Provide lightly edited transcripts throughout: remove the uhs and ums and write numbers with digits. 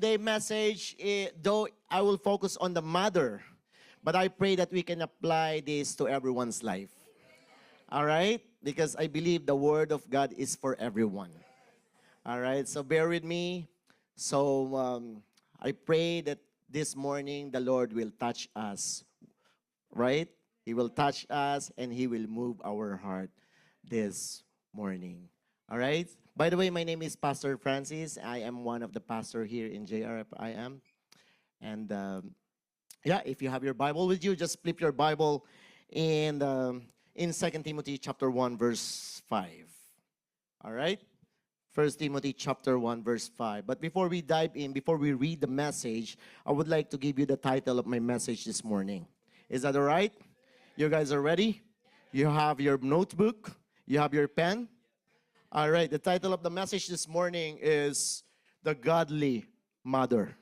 today's message, though I will focus on the mother, but I pray that we can apply this to everyone's life. All right? Because I believe the Word of God is for everyone. All right? So bear with me. So I pray that this morning the Lord will touch us. Right? He will touch us and He will move our heart this morning. All right? By the way, my name is Pastor Francis. I am one of the pastor here in JRFIM. And yeah, if you have your Bible with you, just flip your Bible in 2 Timothy chapter 1, verse 5. All right? 1 Timothy chapter 1, verse 5. But before we dive in, before we read the message, I would like to give you the title of my message this morning. Is that all right? You guys are ready? You have your notebook? You have your pen? All right, the title of the message this morning is The Godly Mother.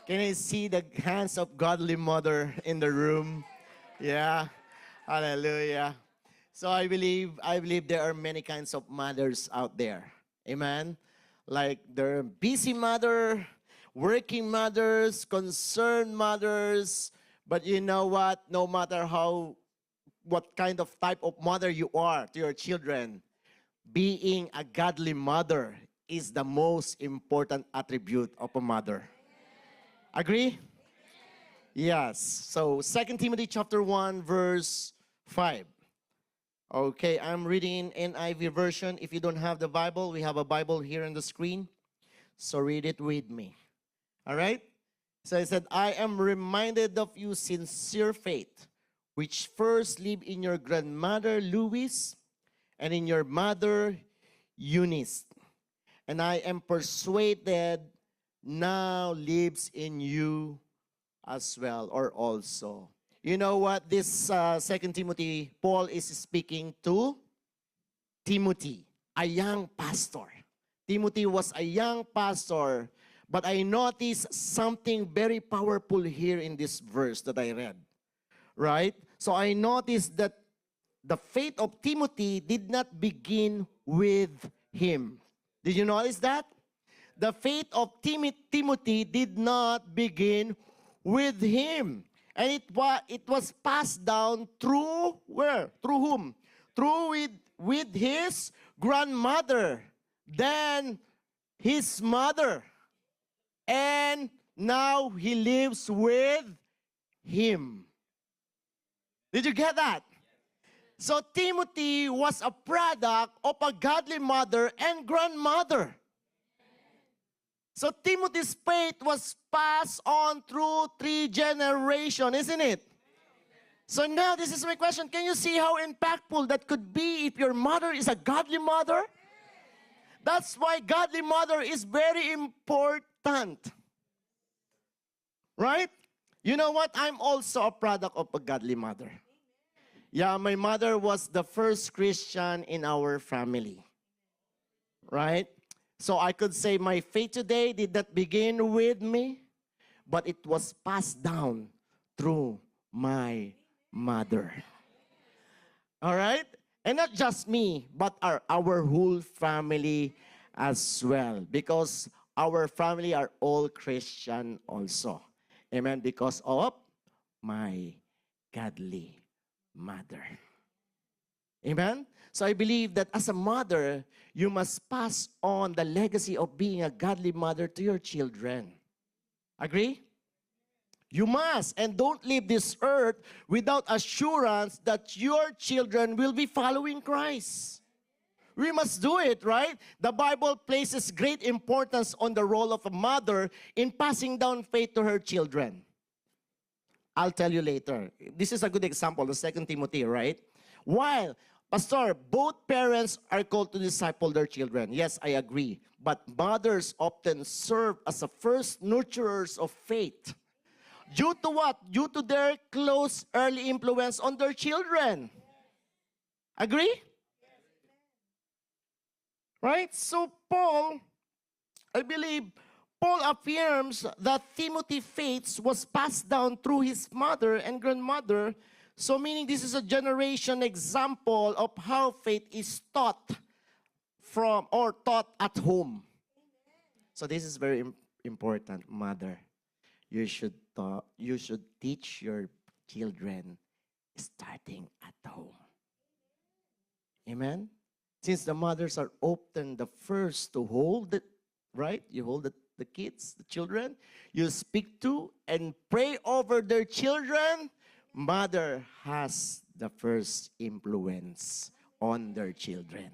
Can I see the hands of godly mother in the room? Yeah, hallelujah. So I believe there are many kinds of mothers out there. Amen? Like there are busy mother, working mothers, concerned mothers. But you know what? No matter what kind of type of mother you are to your children, being a godly mother is the most important attribute of a mother. Agree? Yes. So 2 Timothy chapter 1, verse 5. Okay, I'm reading NIV version. If you don't have the Bible, we have a Bible here on the screen. So read it with me. All right? So I said, I am reminded of your sincere faith, which first lived in your grandmother Louise and in your mother Eunice. And I am persuaded now lives in you as well or also. You know what? This 2 Timothy, Paul is speaking to Timothy, a young pastor. Timothy was a young pastor. But I noticed something very powerful here in this verse that I read. Right? So I noticed that the faith of Timothy did not begin with him. Did you notice that? The faith of Timothy did not begin with him. And it was passed down through where? Through whom? Through with his grandmother. Then his mother. And now he lives with him. Did you get that? So Timothy was a product of a godly mother and grandmother. So Timothy's faith was passed on through 3 generations, isn't it? So now this is my question. Can you see how impactful that could be if your mother is a godly mother? That's why godly mother is very important. Right? You know what? I'm also a product of a godly mother. Yeah, my mother was the first Christian in our family. Right? So I could say my faith today did not begin with me, but it was passed down through my mother. All right? And not just me, but our whole family as well. Because our family are all Christian also. Amen? Because of my godly mother. Amen? So I believe that as a mother, you must pass on the legacy of being a godly mother to your children. Agree? You must. And don't leave this earth without assurance that your children will be following Christ. We must do it, right? The Bible places great importance on the role of a mother in passing down faith to her children. I'll tell you later. This is a good example, the 2 Timothy, right? While, Pastor, both parents are called to disciple their children. Yes, I agree. But mothers often serve as the first nurturers of faith. Due to what? Due to their close early influence on their children. Agree? Right? So Paul, I believe, Paul affirms that Timothy's faith was passed down through his mother and grandmother. So meaning this is a generation example of how faith is taught from or taught at home. So this is very important, mother. You should teach your children starting at home. Amen. Since the mothers are often the first to hold it, right? You hold the kids, the children, you speak to and pray over their children. Mother has the first influence on their children.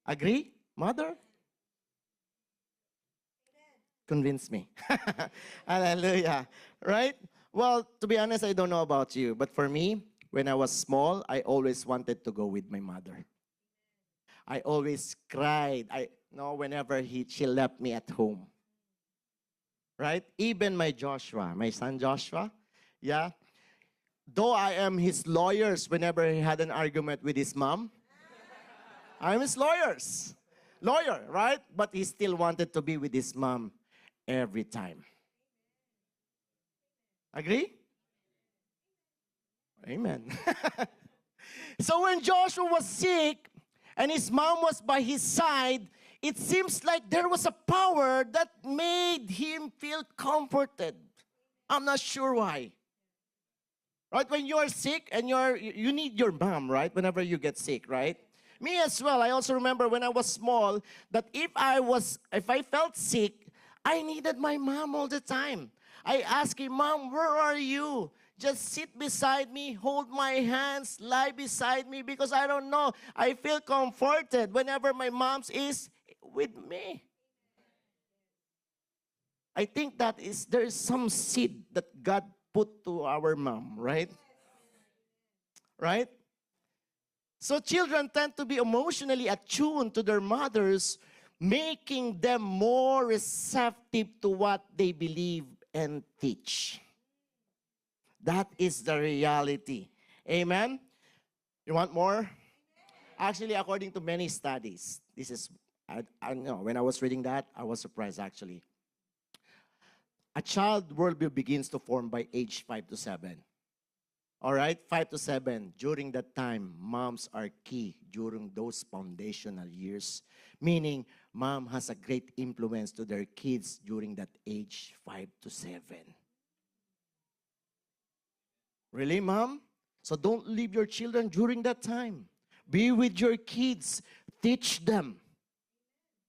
Agree, mother? Convince me. Hallelujah. Right? Well, to be honest, I don't know about you, but for me, when I was small, I always wanted to go with my mother. I always cried. I no whenever she left me at home. Right? Even my Joshua, my son Joshua, yeah. Though I am his lawyers whenever he had an argument with his mom, I'm his lawyer, right? But he still wanted to be with his mom every time. Agree? Amen. So when Joshua was sick and his mom was by his side, it seems like there was a power that made him feel comforted. I'm not sure why. Right? When you are sick and you need your mom, right? Whenever you get sick, right? Me as well. I also remember when I was small that if I felt sick, I needed my mom all the time. I asked him, Mom, where are you? Just sit beside me, hold my hands, lie beside me because I don't know. I feel comforted whenever my mom is with me. I think there is some seed that God put to our mom, right? Right? So children tend to be emotionally attuned to their mothers, making them more receptive to what they believe and teach. That is the reality. Amen? You want more? Actually, according to many studies, I know, when I was reading that, I was surprised actually. A child worldview begins to form by age 5 to 7. All right, 5 to 7. During that time, moms are key during those foundational years. Meaning, mom has a great influence to their kids during that age 5 to 7. Really, mom? So don't leave your children during that time. Be with your kids. Teach them.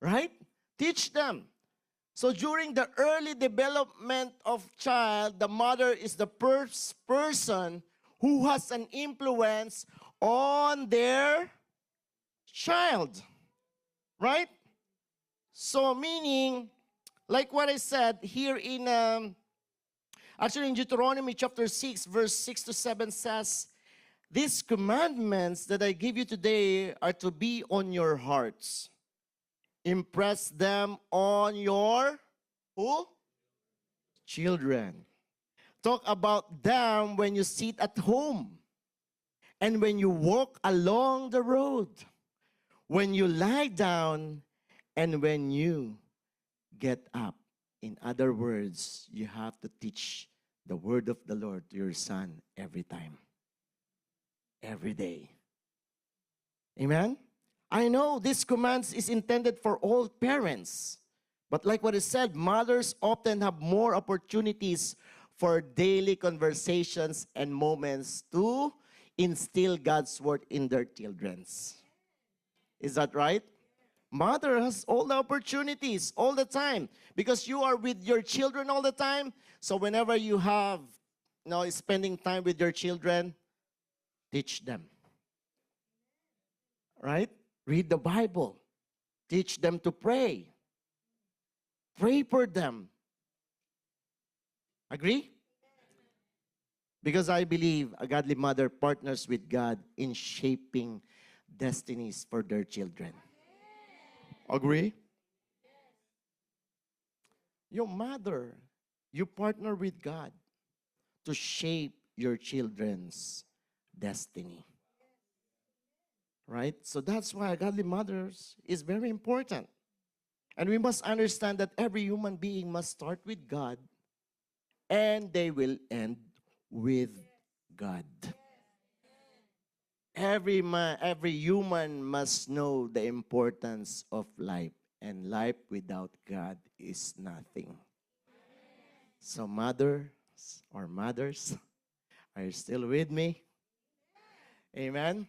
Right? Teach them. So during the early development of child, the mother is the first person who has an influence on their child. Right? So meaning, like what I said here actually in Deuteronomy chapter 6, verse 6 to 7 says, these commandments that I give you today are to be on your hearts. Impress them on your who? Children. Talk about them when you sit at home and when you walk along the road, when you lie down and when you get up. In other words, you have to teach the word of the Lord to your son every time, every day. Amen? I know this command is intended for all parents. But like what is said, mothers often have more opportunities for daily conversations and moments to instill God's word in their children's. Is that right? Mother has all the opportunities all the time because you are with your children all the time. So whenever you have, spending time with your children, teach them. Right? Read the Bible. Teach them to pray. Pray for them. Agree? Because I believe a godly mother partners with God in shaping destinies for their children. Agree? Your mother, you partner with God to shape your children's destiny. Right? So that's why godly mothers is very important. And we must understand that every human being must start with God and they will end with God. Every human must know the importance of life and life without God is nothing. So mothers, are you still with me? Amen.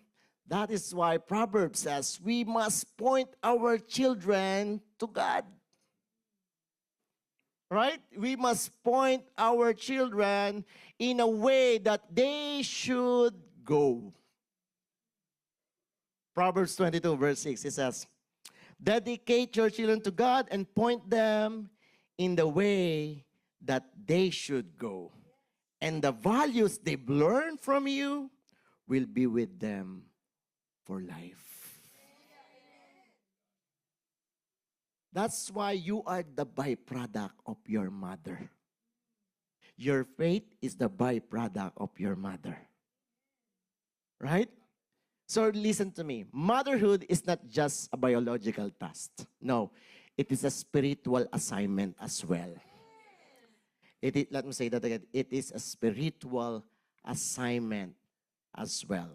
That is why Proverbs says we must point our children to God. Right? We must point our children in a way that they should go. Proverbs 22 verse 6, it says, dedicate your children to God and point them in the way that they should go. And the values they've learned from you will be with them for life. That's why you are the byproduct of your mother. Your faith is the byproduct of your mother. Right? So listen to me. Motherhood is not just a biological task. No, it is a spiritual assignment as well. Let me say that again. It is a spiritual assignment as well.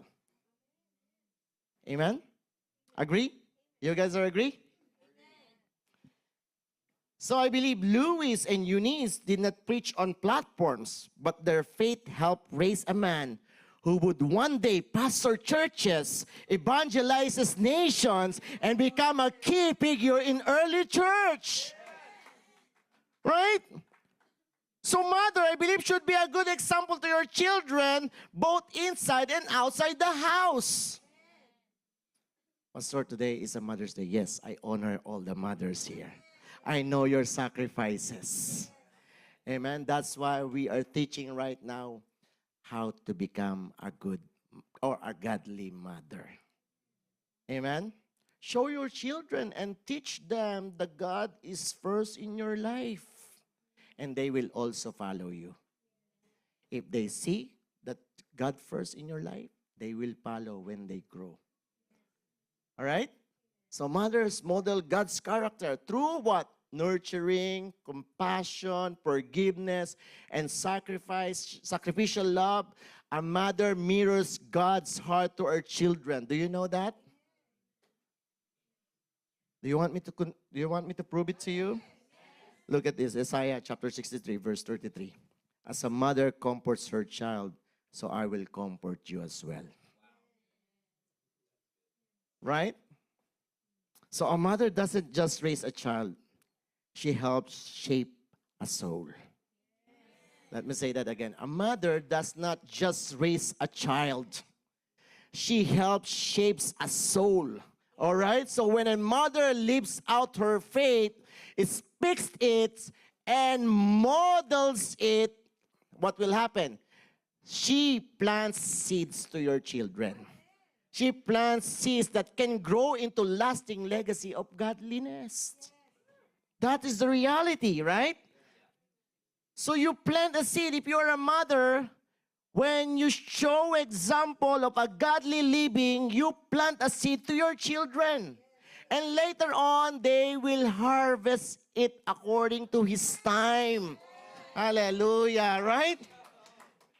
Amen? Agree? You guys are agree? So I believe Louis and Eunice did not preach on platforms, but their faith helped raise a man who would one day pastor churches, evangelizes nations, and become a key figure in early church. Right? So mother, I believe, should be a good example to your children, both inside and outside the house. Pastor, today is a Mother's Day. Yes, I honor all the mothers here. I know your sacrifices. Amen. That's why we are teaching right now how to become a good or a godly mother. Amen. Show your children and teach them that God is first in your life. And they will also follow you. If they see that God first in your life, they will follow when they grow. All right? So mothers model God's character through what? Nurturing, compassion, forgiveness, and sacrificial love. A mother mirrors God's heart to her children. Do you know that? Do you want me to prove it to you? Look at this, Isaiah chapter 63, verse 33. As a mother comforts her child, so I will comfort you as well. Right? So a mother doesn't just raise a child. She helps shape a soul. Let me say that again. A mother does not just raise a child. She helps shapes a soul. All right? So when a mother lives out her faith, it speaks it and models it, what will happen? She plants seeds to your children. She plants seeds that can grow into lasting legacy of godliness. That is the reality, right? So you plant a seed. If you are a mother, when you show example of a godly living, you plant a seed to your children. And later on, they will harvest it according to His time. Hallelujah, right?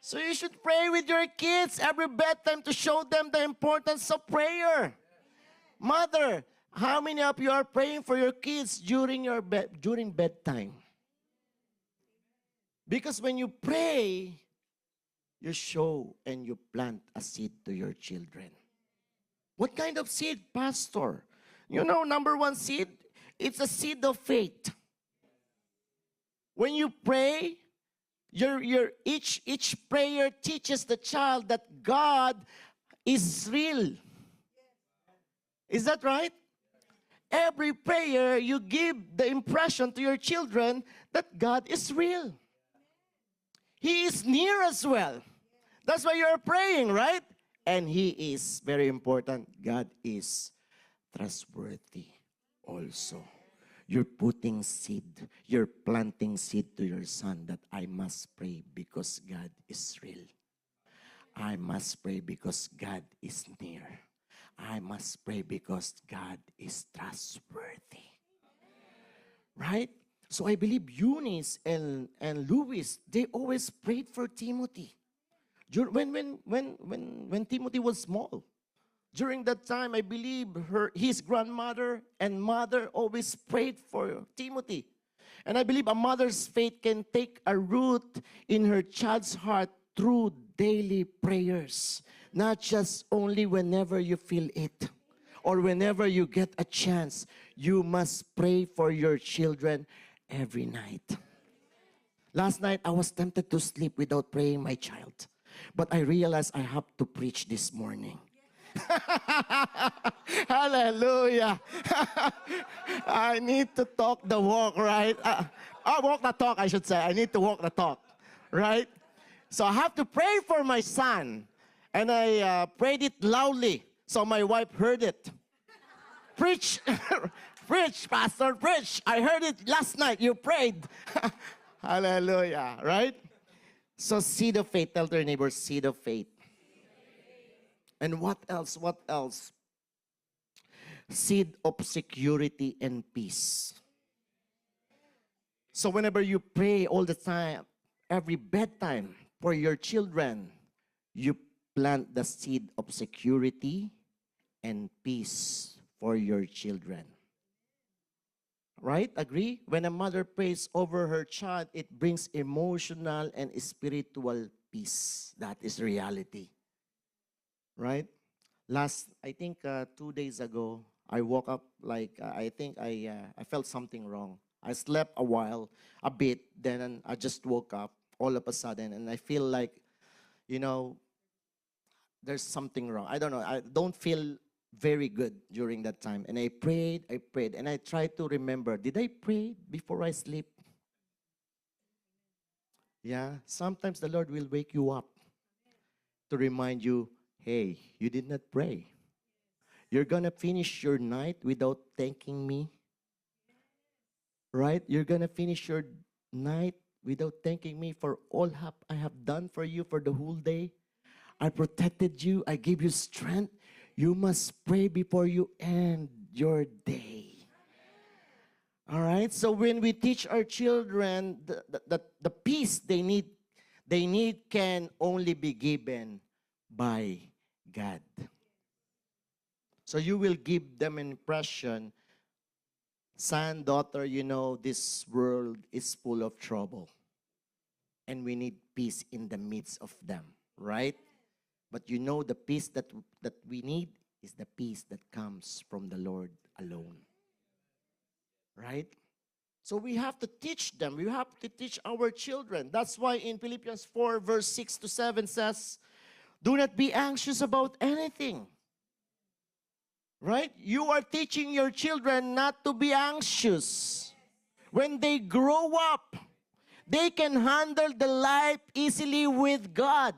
So you should pray with your kids every bedtime to show them the importance of prayer. Mother, how many of you are praying for your kids during bedtime? Because when you pray, you show and you plant a seed to your children. What kind of seed, Pastor? You know, number one seed, it's a seed of faith. When you pray, each prayer teaches the child that God is real. Is that right? Every prayer, you give the impression to your children that God is real. He is near as well. That's why you're praying, right? And He is, very important, God is trustworthy also. You're putting seed, you're planting seed to your son that I must pray because God is real. I must pray because God is near. I must pray because God is trustworthy. Right? So I believe Eunice and Louis, they always prayed for Timothy. When Timothy was small, During that time, I believe his grandmother and mother always prayed for Timothy. And I believe a mother's faith can take a root in her child's heart through daily prayers, not just only whenever you feel it or whenever you get a chance. You must pray for your children every night. Last night, I was tempted to sleep without praying my child. But I realized I have to preach this morning. Hallelujah. I need to talk the walk, right? Walk the talk, I should say. I need to walk the talk, right? So I have to pray for my son. And I prayed it loudly, so my wife heard it. Preach, preach, Pastor, preach. I heard it last night. You prayed. Hallelujah, right? So seed of faith. Tell your neighbor, seed of faith. And what else? What else? Seed of security and peace. So whenever you pray all the time, every bedtime for your children, you plant the seed of security and peace for your children. Right? Agree? When a mother prays over her child, it brings emotional and spiritual peace. That is reality. Right? I think 2 days ago, I woke up like, I think I felt something wrong. I slept a bit, then I just woke up all of a sudden, and I feel like, there's something wrong. I don't know. I don't feel very good during that time. And I prayed, and I tried to remember, did I pray before I sleep? Yeah, sometimes the Lord will wake you up to remind you, hey, you did not pray. You're going to finish your night without thanking me. Right? You're going to finish your night without thanking me for all I have done for you for the whole day. I protected you. I gave you strength. You must pray before you end your day. All right? So when we teach our children the peace they need can only be given by God. So you will give them an impression, son, daughter, this world is full of trouble. And we need peace in the midst of them, right? But the peace that we need is the peace that comes from the Lord alone. Right? So we have to teach them. We have to teach our children. That's why in Philippians 4 verse 6 to 7 says, do not be anxious about anything. Right? You are teaching your children not to be anxious. When they grow up, they can handle the life easily with God.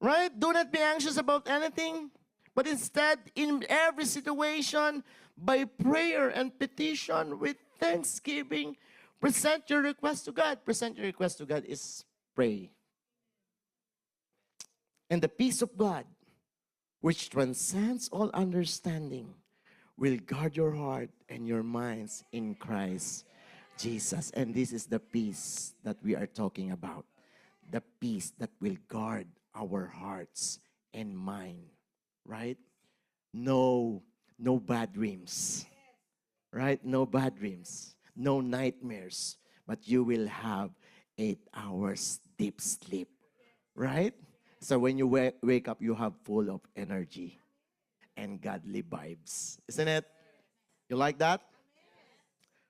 Right? Do not be anxious about anything, but instead, in every situation, by prayer and petition with thanksgiving, present your request to God. Present your request to God is pray. And the peace of God, which transcends all understanding, will guard your heart and your minds in Christ Jesus. And this is the peace that we are talking about. The peace that will guard our hearts and mind, right? No bad dreams, right? No bad dreams, no nightmares, but you will have 8 hours deep sleep, right? So when you wake up, you have full of energy and godly vibes, isn't it? You like that?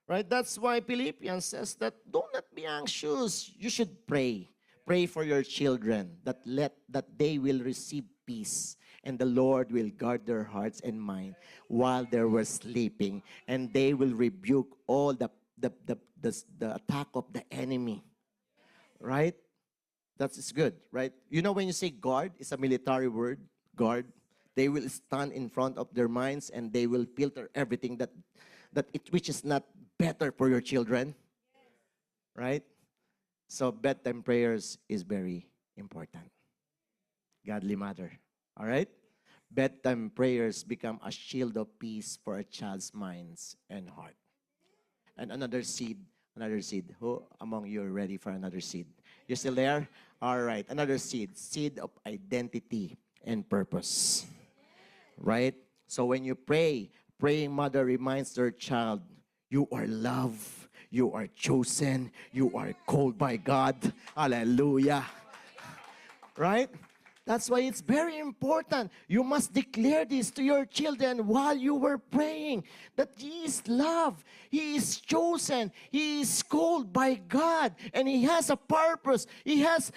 Right? That's why Philippians says that do not be anxious. You should pray. Pray for your children that they will receive peace, and the Lord will guard their hearts and mind while they were sleeping, and they will rebuke all the attack of the enemy. Right? That's good, right? When you say guard, it's a military word, guard. They will stand in front of their minds and they will filter everything which is not better for your children. Right? So bedtime prayers is very important. Godly mother. All right? Bedtime prayers become a shield of peace for a child's minds and heart. And another seed. Who among you are ready for another seed? You still there? All right. Another seed. Seed of identity and purpose. right? So when you pray, praying mother reminds their child, you are loved, you are chosen, you are called by God. Hallelujah. Right? That's why it's very important. You must declare this to your children while you were praying, that He is loved, He is chosen, He is called by God, and He has a purpose. He has,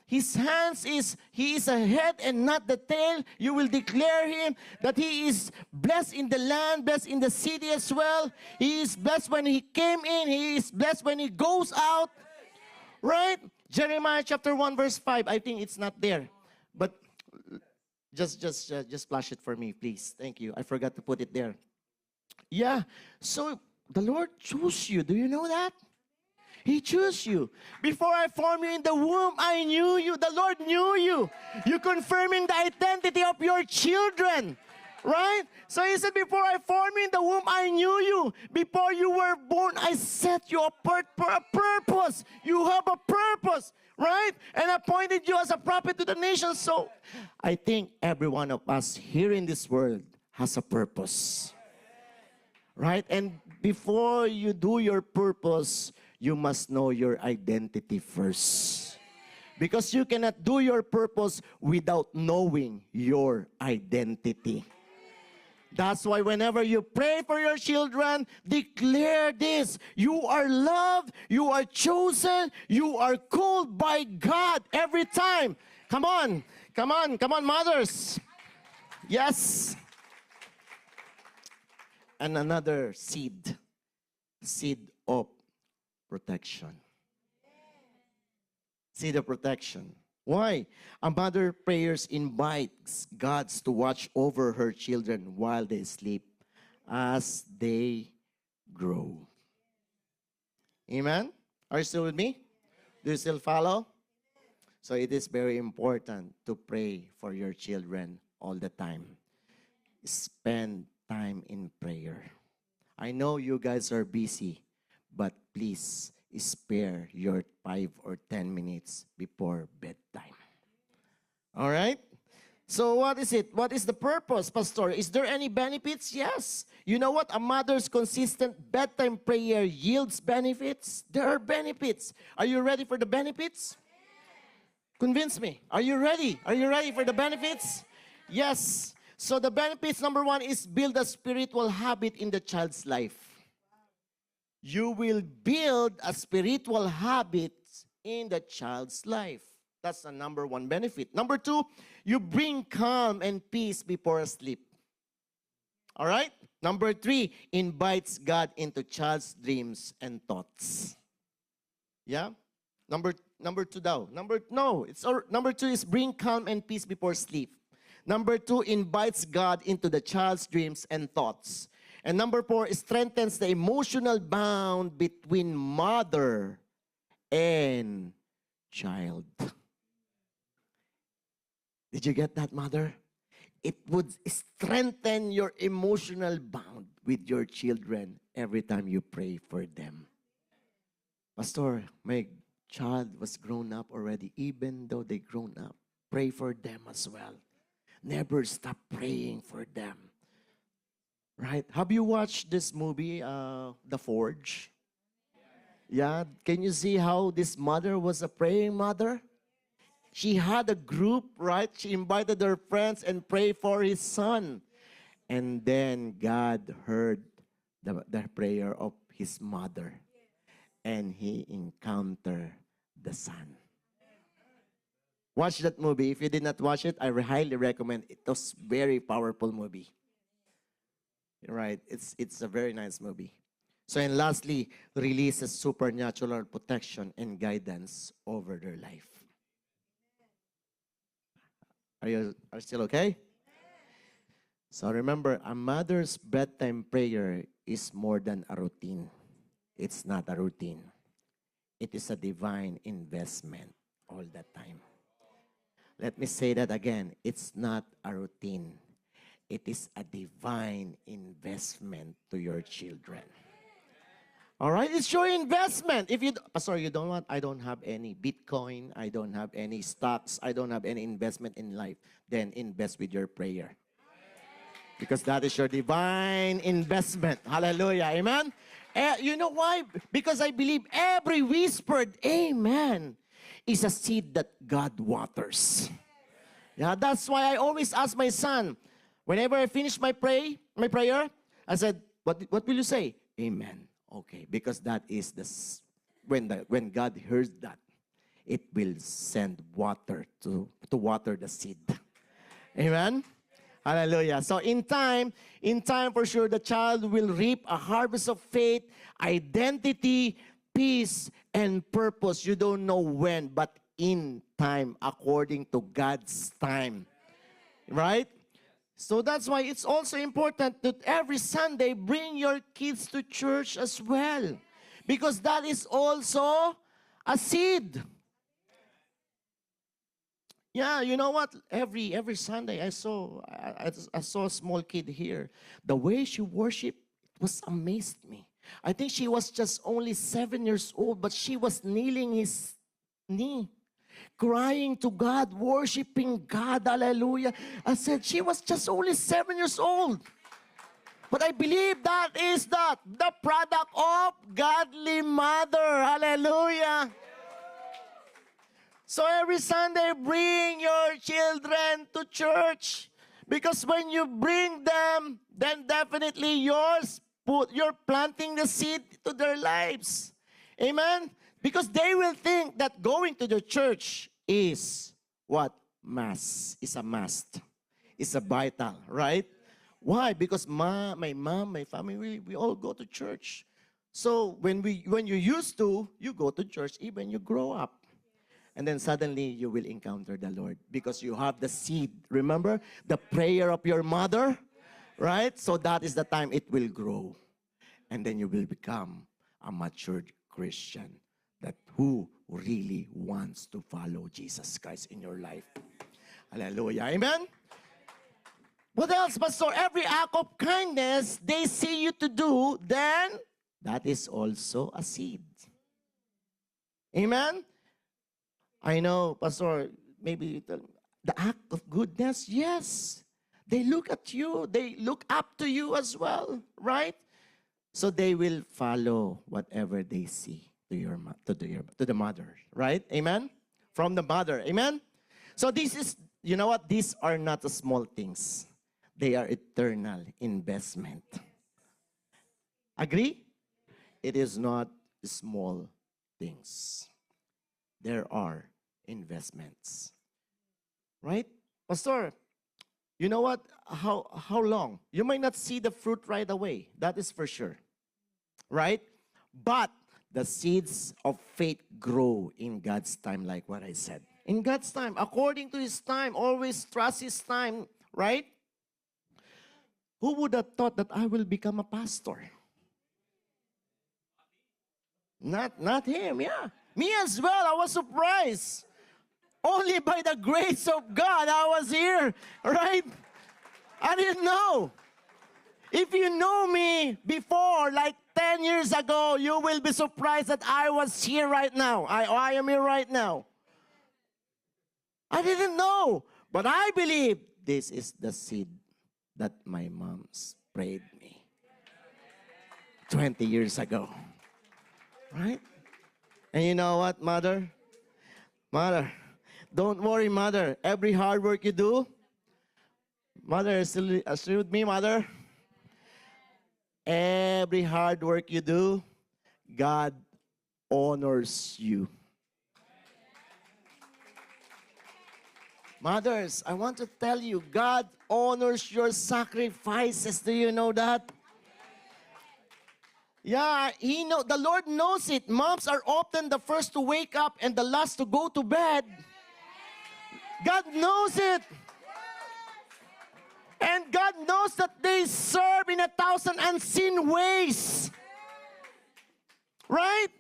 His hands is, He is a head and not the tail. You will declare Him that He is blessed in the land, blessed in the city as well. He is blessed when He came in, He is blessed when He goes out. Right? Jeremiah chapter 1 verse 5. I think it's not there. But just flash it for me, please. Thank you. I forgot to put it there. Yeah. So the Lord chose you. Do you know that? He chose you. Before I formed you in the womb, I knew you. The Lord knew you. You confirming the identity of your children. Right? So He said, before I formed you in the womb, I knew you. Before you were born, I set you apart for a purpose. You have a purpose. Right? And appointed you as a prophet to the nations. So I think every one of us here in this world has a purpose. Right? And before you do your purpose, you must know your identity first. Because you cannot do your purpose without knowing your identity. That's why whenever you pray for your children, declare this. You are loved, you are chosen, you are called by God every time. Come on, mothers. Yes. And another seed of protection. Seed of protection. Why? A mother prayers invites God to watch over her children while they sleep as they grow. Amen? Are you still with me? Do you still follow? So it is very important to pray for your children all the time. Spend time in prayer. I know you guys are busy, but please spare your 5 or 10 minutes before bedtime. All right? So what is it? What is the purpose, Pastor? Is there any benefits? Yes. You know what? A mother's consistent bedtime prayer yields benefits. There are benefits. Are you ready for the benefits? Convince me. Are you ready? Are you ready for the benefits? Yes. So the benefits, number 1 is build a spiritual habit in the child's life. You will build a spiritual habit in the child's life. That's the number 1 benefit. Number 2, you bring calm and peace before sleep. All right? Number 3, invites God into child's dreams and thoughts. Yeah? Number 2 daw. Number 2 is bring calm and peace before sleep. Number 2, invites God into the child's dreams and thoughts. And number 4, strengthens the emotional bond between mother and child. Did you get that, mother? It would strengthen your emotional bond with your children every time you pray for them. Pastor, my child was grown up already. Even though they grown up, pray for them as well. Never stop praying for them. Right? Have you watched this movie, The Forge? Yeah. Can you see how this mother was a praying mother? She had a group, right? She invited her friends and prayed for his son. And then God heard the prayer of his mother. And he encountered the son. Watch that movie. If you did not watch it, I highly recommend it. It was a very powerful movie. Right? It's a very nice movie. So, and lastly, releases supernatural protection and guidance over their life. Are you still okay? So remember, a mother's bedtime prayer is more than a routine. It's not a routine. It is a divine investment all the time. Let me say that again. It's not a routine. It is a divine investment to your children. All right, it's your investment. If you, Pastor, you don't want, I don't have any Bitcoin, I don't have any stocks, I don't have any investment in life, then invest with your prayer. Because that is your divine investment. Hallelujah. Amen? You know why? Because I believe every whispered amen is a seed that God waters. Yeah, that's why I always ask my son, whenever I finish my prayer, I said, what will you say? Amen. Okay, because that is when God hears that, it will send water to water the seed. Amen. Hallelujah. So in time for sure, the child will reap a harvest of faith, identity, peace, and purpose. You don't know when, but in time, according to God's time. Right? So that's why it's also important that every Sunday, bring your kids to church as well. Because that is also a seed. Yeah, you know what? Every Sunday I saw a small kid here. The way she worshiped, it was amazed me. I think she was just only 7 years old, but she was kneeling his knee, crying to God, worshiping God. Hallelujah. I said she was just only 7 years old. But I believe that is the product of godly mother. Hallelujah. So every Sunday, bring your children to church. Because when you bring them, then definitely you're planting the seed to their lives. Amen? Because they will think that going to the church is what? Mass. Is a must. It's a vital, right? Why? Because my mom, my family, we all go to church. So when you used to, you go to church even you grow up. And then suddenly you will encounter the Lord because you have the seed. Remember the prayer of your mother, right? So that is the time it will grow. And then you will become a matured Christian that who really wants to follow Jesus Christ in your life. Hallelujah. Amen? What else, Pastor? Every act of kindness they see you to do, then that is also a seed. Amen? I know, Pastor, maybe the act of goodness, yes. They look at you. They look up to you as well, right? So they will follow whatever they see to the mother, right? Amen? From the mother, amen? So this is, you know what? These are not the small things. They are eternal investment. Agree? It is not small things. There are investments. Right? Pastor, you know what? How long? You might not see the fruit right away. That is for sure. Right? But the seeds of faith grow in God's time, like what I said. In God's time, according to His time, always trust His time, right? Who would have thought that I will become a pastor? Not him, yeah. Me as well, I was surprised. Only by the grace of God I was here, right? I didn't know. If you know me before, like 10 years ago, you will be surprised that I was here right now. I am here right now. I didn't know. But I believe this is the seed that my mom sprayed me 20 years ago. Right? And you know what, Mother? Mother, don't worry, Mother. Every hard work you do, Mother, still with me, Mother? Every hard work you do, God honors you. Mothers, I want to tell you, God honors your sacrifices. Do you know that? Yeah, the Lord knows it. Moms are often the first to wake up and the last to go to bed. God knows it. And God knows that they serve in 1,000 unseen ways. Right?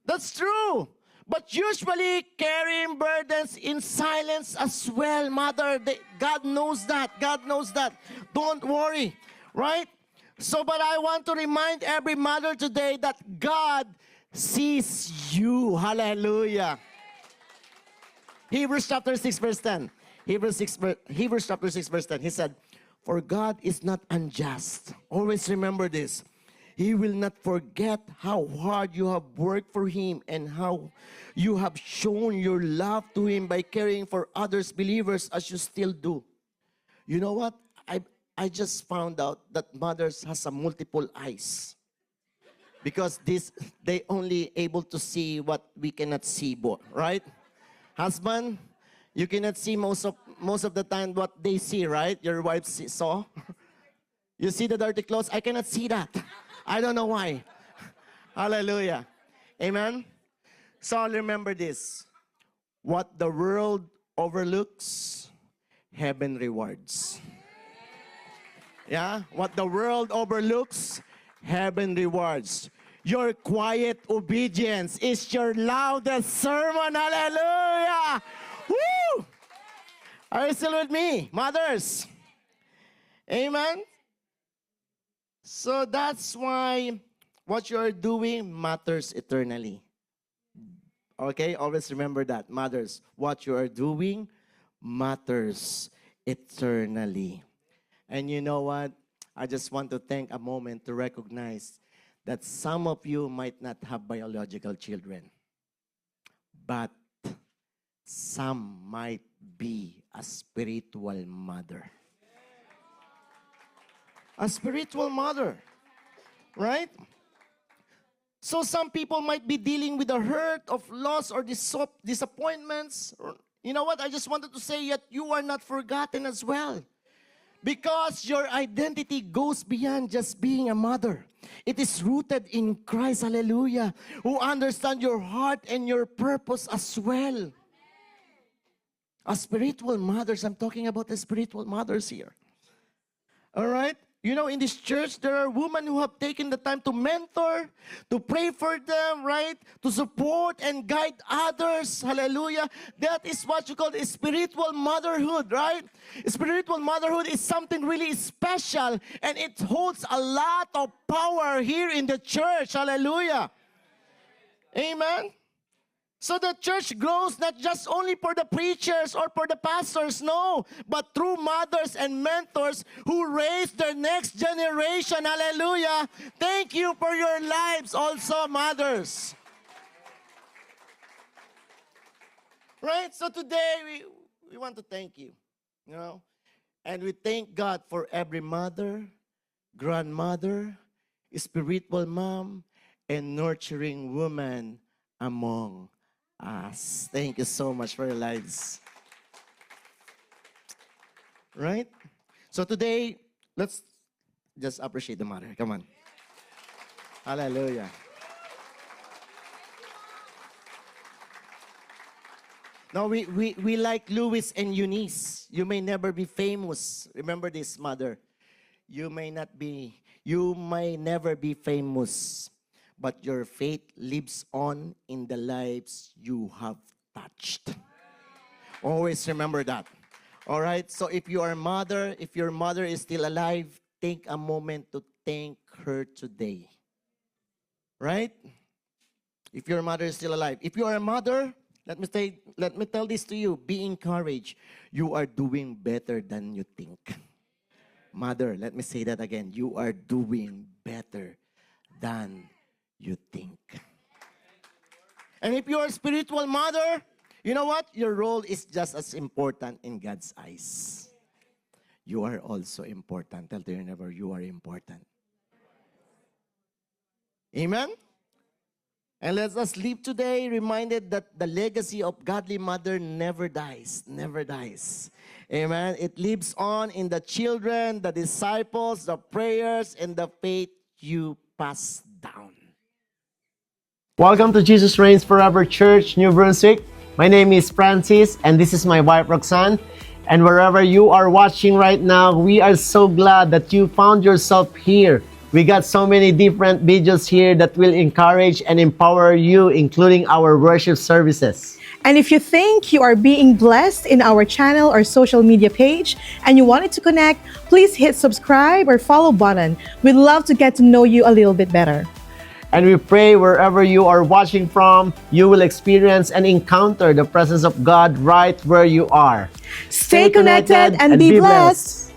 That's true. But usually carrying burdens in silence as well, Mother. God knows that. God knows that. Don't worry. Right? So, but I want to remind every mother today that God sees you. Hallelujah. Hebrews chapter 6 verse 10. Hebrews chapter 6 verse 10. He said, For God is not unjust. Always remember this. He will not forget how hard you have worked for Him and how you have shown your love to Him by caring for others, believers, as you still do. You know what? I just found out that mothers has a multiple eyes. Because they only able to see what we cannot see, right? Husband, you cannot see most of the time what they see, right? Your wife saw. You see the dirty clothes? I cannot see that. I don't know why. Hallelujah. Amen. So remember this. What the world overlooks, heaven rewards. Yeah? What the world overlooks, heaven rewards. Your quiet obedience is your loudest sermon. Hallelujah. Woo! Are you still with me, mothers? Amen. So that's why what you are doing matters eternally. Okay, always remember that, mothers. What you are doing matters eternally. And you know what? I just want to take a moment to recognize that some of you might not have biological children, but some might be a spiritual mother. A spiritual mother, right? So some people might be dealing with the hurt of loss or disappointments. You know what? I just wanted to say that you are not forgotten as well. Because your identity goes beyond just being a mother. It is rooted in Christ, hallelujah, who understands your heart and your purpose as well. As spiritual mothers, I'm talking about the spiritual mothers here. All right? You know, in this church, there are women who have taken the time to mentor, to pray for them, right? To support and guide others. Hallelujah. That is what you call spiritual motherhood, right? Spiritual motherhood is something really special, and it holds a lot of power here in the church. Hallelujah. Amen. So the church grows not just only for the preachers or for the pastors, no, but through mothers and mentors who raise their next generation. Hallelujah. Thank you for your lives also, mothers. Right? So today we want to thank you, you know, and we thank God for every mother, grandmother, spiritual mom, and nurturing woman among us. Thank you so much for your lives. Right? So today, let's just appreciate the mother. Come on. Hallelujah. Now, we like Louis and Eunice. You may never be famous. Remember this, mother. You may never be famous, but your faith lives on in the lives you have touched. Always remember that. All right? So if you are a mother, if your mother is still alive, take a moment to thank her today. Right? If your mother is still alive. If you are a mother, let me tell this to you. Be encouraged. You are doing better than you think. Mother, let me say that again. You are doing better than you think. And if you are a spiritual mother, you know what? Your role is just as important in God's eyes. You are also important. Tell your neighbor, you are important. Amen? And let us live today reminded that the legacy of godly mother never dies. Never dies. Amen? It lives on in the children, the disciples, the prayers, and the faith you pass down. Welcome to Jesus Reigns Forever Church, New Brunswick. My name is Francis, and this is my wife, Roxanne. And wherever you are watching right now, we are so glad that you found yourself here. We got so many different videos here that will encourage and empower you, including our worship services. And if you think you are being blessed in our channel or social media page and you wanted to connect, please hit subscribe or follow button. We'd love to get to know you a little bit better. And we pray wherever you are watching from, you will experience and encounter the presence of God right where you are. Stay connected and be blessed.